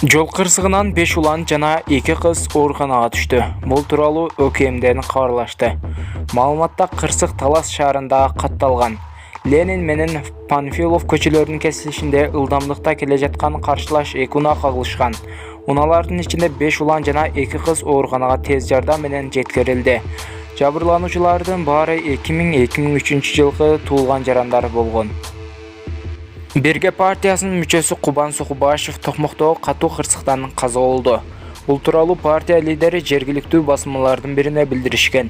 Жол кырсыгынан 5 улан жана 2 кыз ооруканага түштү. Бул тууралуу ÖKM'ден кабарлашты. Маалыматта Кырсык Талас шаарында катталган. Ленин менен Панфилов көчөлөрүнүн кесилишинде ылдамдыкта келе жаткан каршылаш 2 унаа кагылышкан. Унаалардын ичинде 5 улан жана 2 кыз ооруканага тез жардам менен жеткирилди. Жабырлануучулардын баары 2000-2003 жылкы туулган жарандар болгон. Бирге партиясынын мүчөсү Кубан Сокубашев Токмокто катуу кырсыктан каза болду. Бул тууралуу партия лидери жергиликтүү басмалардын бирине билдиришкен.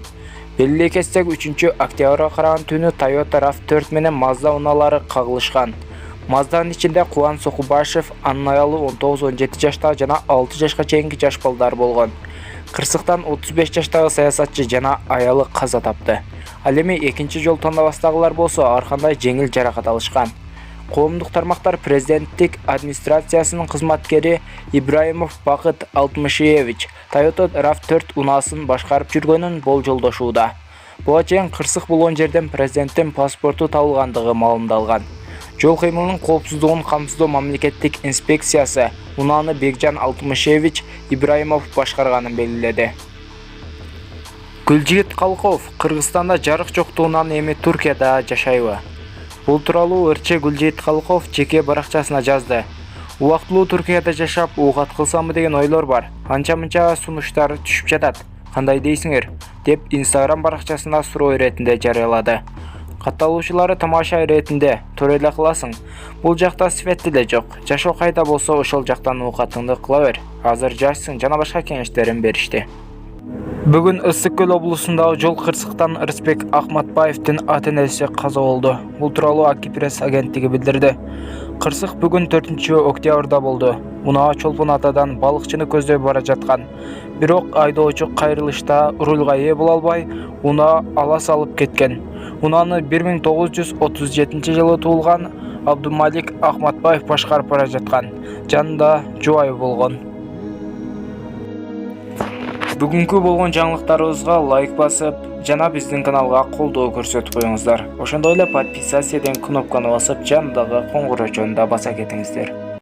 Белгилей кетсек, 3-октябрга караган түнү Toyota RAV4 менен Mazda унаалары кагылышкан. Mazdanын ичинде Кубан Сокубашев, анын аялы 19-17 жашта жана 6 жашка чейинки жаш балдар болгон. Кырсыктан 35 жаштагы саясатчы жана аялы каза тапты. Ал эми экинчи жол тандабастагылар болсо ар кандай жеңил жаракат алышкан. Коомдук тармактар президенттик администрациясынын кызматкери Ибраимов Бакыт Алтымышевич Toyota RAV4 унаасын башкарып жүргөнүн болжолдошууда. Буга чейин кырсык болгон жерден президенттин паспорту табылгандыгы маалымдалган. Жол кыймылынын коопсуздугун камсыздоо мамлекеттик инспекциясы унааны Бекжан Алтымышевич Ибраимов башкарганын белгиледи. Гүлжигит Калков Кыргызстанда жарык жоктугунан эми Туркияда жашайбы? Бул тууралуу ырчы Гүлжигит Калков жеке баракчасына жазды. Убактылуу Туркияда жашап, угат кылсамбы деген ойлор бар. Анча-мынча сунуштар түшүп жатат. Кандай дейсиңер? Деп Instagram баракчасына суроо иретинде жарыялады. Катталуучулары тамаша иретинде тура эле кыласың. Бул жакта свет деле жок. Жашоо кайда болсо ошол жактан угатыңды кыла бер. Азыр жашсың жана башка кеңештерин беришти. Бүгүн Ысык Көл облусундагы жол кырсыктан Рысбек Ахматбаевдин ата-энеси каза болду. Бул тууралуу Акипресс агенттиги билдирди. Кырсык бүгүн 4-октябрда болду. Унаа Чолпон атадан балыкчыны көздөй бара жаткан. Бирок айдоочу кайрылышта рулга ээ боло албай, унаа ала салып кеткен. Унааны 1937 жылы туулган Абдумалик Ахматбаев башкарып бара жаткан. Жанында жубайы болгон. Бүгүнкү болгон жаңылыктарыбызга лайк басып, жана биздин каналга колдоо көрсөтүп коюңуздар. Ошондой эле подписация деген кнопканы басып, жандагы коңгурочону да баса кетиңиздер.